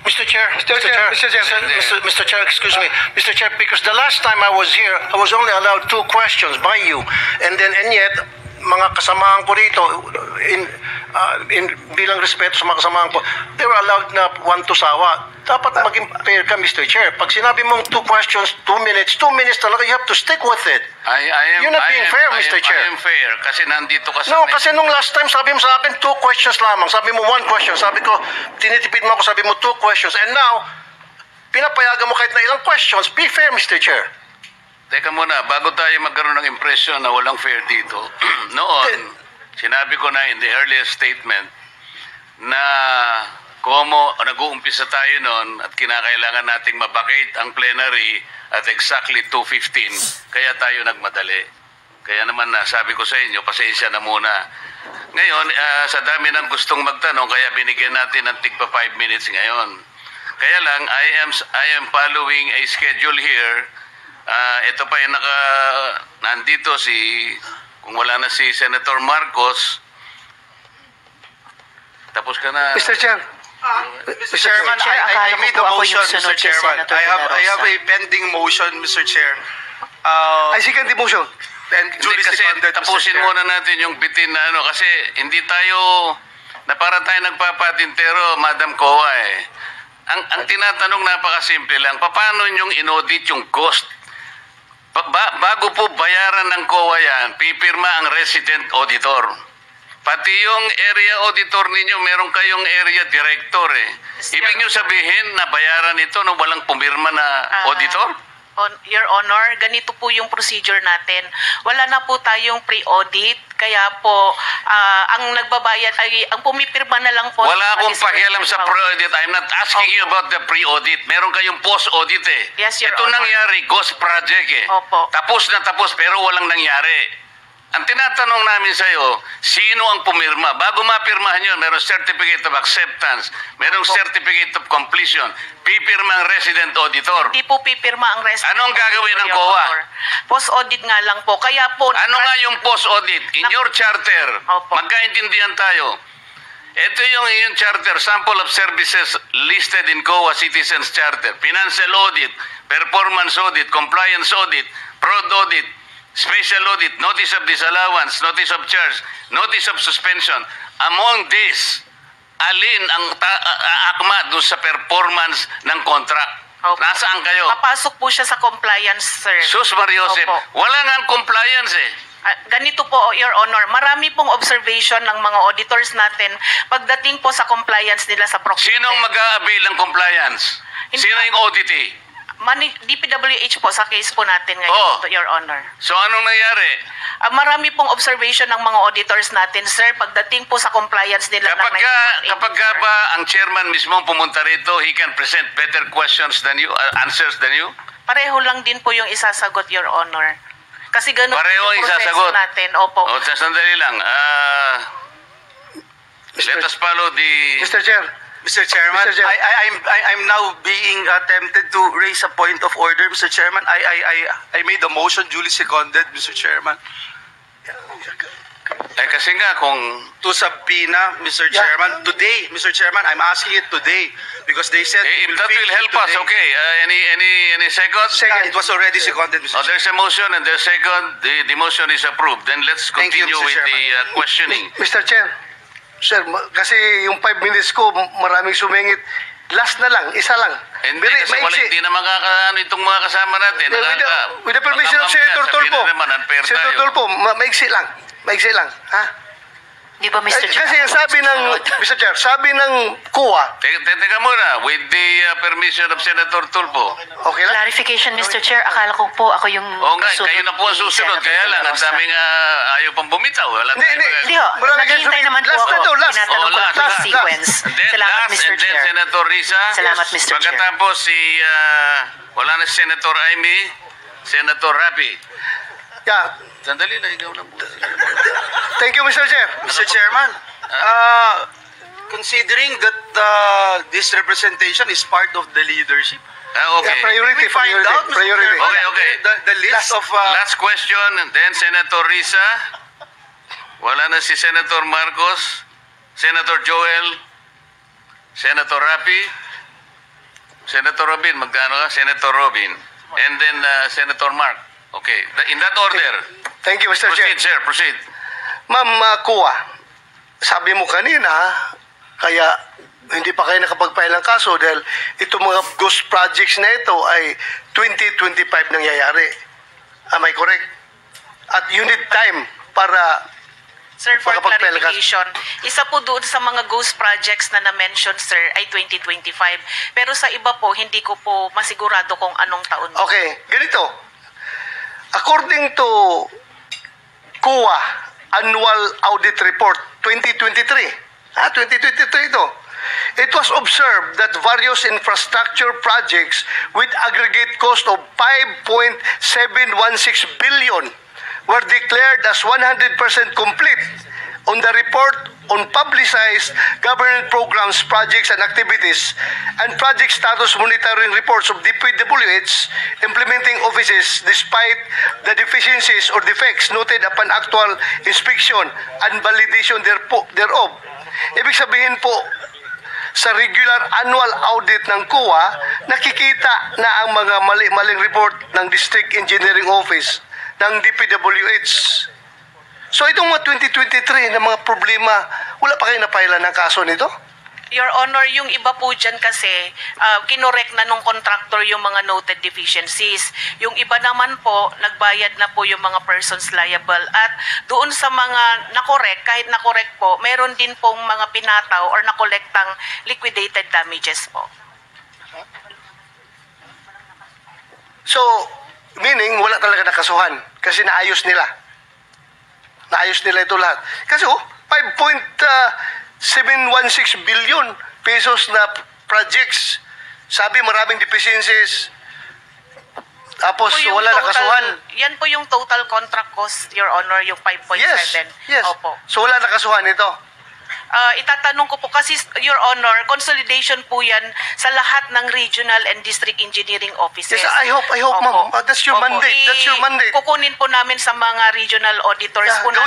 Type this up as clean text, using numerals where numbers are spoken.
Mr. Chair, Mr. Chair, excuse me, Mr. Chair, because the last time I was here, I was only allowed 2 questions by you, and yet mga kasamahan ko rito, in bilang respeto sa mga kasamahan ko, they were allowed na 1 to sawa. Dapat maging fair ka, Mr. Chair. Pag sinabi mong 2 questions, 2 minutes talaga, you have to stick with it. You're not being fair, Mr. Chair. I am fair kasi nandito ka sa... No, kasi nung last time sabi mo sa akin 2 questions lamang. Sabi mo 1 question. Sabi ko, tinitipid mo ako, sabi mo 2 questions. And now, pinapayagan mo kahit na ilang questions. Be fair, Mr. Chair. Teka muna, bago tayo magkaroon ng impression na walang fair dito, noon, sinabi ko na in the earliest statement na komo nag-uumpisa tayo noon at kinakailangan nating mabakate ang plenary at exactly 2:15, kaya tayo nagmadali. Kaya naman sabi ko sa inyo, pasensya na muna. Ngayon, sa dami ng gustong magtanong, kaya binigyan natin ng tigpa 5 minutes ngayon. Kaya lang, I am following a schedule here. Ito pa yung nandito kung wala na si Senator Marcos, tapos ka na. Mr. Chair. Mr. Chairman, I made a motion, Mr. Chairman. I have a pending motion, Mr. Chair. I second the motion. And duly kasi seconded, Mr. tapusin Chair. muna natin yung bitin na kasi hindi tayo, na para tayo nagpapatintero, Madam Kowa Ang tinatanong napakasimple lang, paano nyong inaudit yung cost? Bago po bayaran ng COA yan, pipirma ang resident auditor. Pati yung area auditor ninyo, meron kayong area director Ibig nyo sabihin na bayaran ito nung walang pumirma na auditor? Your Honor, ganito po yung procedure natin. Wala na po tayong pre-audit, kaya po ang nagbabayad ay ang pumipirma na lang po. Wala akong pakialam sa pre-audit. I'm not asking you about the pre-audit. Meron kayong post-audit Yes, Your Ito Honor. nangyari, ghost project Opo. Tapos na tapos pero walang nangyari. Ang tinatanong namin sa iyo, sino ang pumirma? Bago mapirmahan yun, merong certificate of acceptance, merong certificate of completion, pipirma ang resident auditor. Hindi po pipirma ang resident. Anong gagawin ng Your COA? Honor. Post-audit nga lang po. Kaya po... Ano nga yung post-audit? In your charter, Opo. magkaintindihan tayo. Ito yung charter, sample of services listed in COA Citizens Charter, financial audit, performance audit, compliance audit, fraud audit, special audit, notice of disallowance, notice of charge, notice of suspension. Among these, alin ang akma doon sa performance ng contract? Opo. Nasaan kayo? Papasok po siya sa compliance, sir. Sus Mariosep, Opo. wala nga ang compliance Ganito po, Your Honor, marami pong observation ng mga auditors natin pagdating po sa compliance nila sa procurement. Sinong mag-a-avail ng compliance? Sino yung auditee? DPWH po sa case po natin ngayon, Your Honor. So anong nangyari? Marami pong observation ng mga auditors natin, sir, pagdating po sa compliance nila Kapag ng 9184. ba ang chairman mismo pumunta rito, he can present better questions than you, answers than you? Pareho lang din po yung isasagot, Your Honor. Kasi ganun Pareho po ang yung proseso isasagot? natin. Opo. Sandali lang. Let us follow the... Mr. Chair. Mr. Chairman, Mr. Chair. I'm now being tempted to raise a point of order, Mr. Chairman. I made a motion duly seconded, Mr. Chairman. kasi nga kung... To subpoena, Mr. Chairman, today, Mr. Chairman, I'm asking it today because they said if that will help us, okay. Any second? Yeah, it was already seconded, Mr. Chairman. There's a motion and there's second. The motion is approved. Then let's Thank you, continue Mr. with the Chairman. questioning. Mr. Chair. Sir, kasi yung 5 minutes ko, maraming sumingit. Last na lang, isa lang. Hindi kasi wala, hindi na makakaano itong mga kasama natin. With the permission of Senator Tulfo. Senator Tulfo, maiksi lang. Maiksi lang. Ha? Di ba, Mr. Chair? Kasi sabi ng, Mr. Chair, sabi ng COA. Teka muna, with the permission of Senator Tulfo. Okay lang? Clarification, Mr. Chair. Akala ko po ako yung Oo nga, kasunod kayo na po ang ni susunod. Senator Kaya lang, ang Rosa. daming ayaw pang bumitaw. Hindi ho. Naghihintay naman po Last ako. na to, last. Tinatanong ko lang po yung Last. sequence. Then Salamat, last, Mr. and then Chair. Senator Risa. Salamat, Mr. Chair. Pagkatapos wala na si Senator Amy, Senator Rapi. Yeah. Sandali lang, ikaw lang po. Thank you, Mr. Chair. Mr. Chairman, considering that this representation is part of the leadership, Okay. Yeah, priority, we find priority, out, Mr. priority. Chairman, Okay. the list of... Last question, and then Senator Risa. Wala na si Senator Marcos, Senator Joel, Senator Rapi. Senator Robin, magkano ka? Senator Robin. And then Senator Mark. Okay. In that order. Thank you, Mr. Chair. Proceed, sir. Proceed. Ma'am Kuya, sabi mo kanina, kaya hindi pa kayo nakapag-file ng kaso dahil itong mga ghost projects na ito ay 2025 nangyayari. Am I correct? At you need time para Sir, for Makapag-file ka. clarification, isa po doon sa mga ghost projects na na-mention, sir, ay 2025. Pero sa iba po, hindi ko po masigurado kung anong taon. Okay, ganito. According to COA Annual Audit Report 2023, 2023 ito, it was observed that various infrastructure projects with aggregate cost of 5.716 billion were declared as 100% complete. On the report on publicized government programs, projects, and activities, and project status monitoring reports of DPWH implementing offices despite the deficiencies or defects noted upon actual inspection and validation thereof. Ibig sabihin po, sa regular annual audit ng COA, nakikita na ang mga maling report ng District Engineering Office ng DPWH. So itong mga 2023 na mga problema, wala pa kayo napailan ng kaso nito? Your Honor, yung iba po dyan kasi, kinorek na nung contractor yung mga noted deficiencies. Yung iba naman po, nagbayad na po yung mga persons liable. At doon sa mga nakorek, kahit nakorek po, meron din pong mga pinataw or nakolektang liquidated damages po. So, meaning wala talaga nakasuhan kasi naayos nila. Naayos nila ito lahat. Kasi 5.716 billion pesos na projects. Sabi maraming deficiencies. Tapos Po yung wala total- nakasuhan. Yan po yung total contract cost, Your Honor, yung 5.7. Yes. Opo. So wala nakasuhan ito. Itatanong ko po kasi, Your Honor, consolidation po yan sa lahat ng regional and district engineering offices. Yes, I hope, Opo. ma'am. That's your Opo. mandate. That's your mandate. Kukunin po namin sa mga regional auditors Yeah, po gawin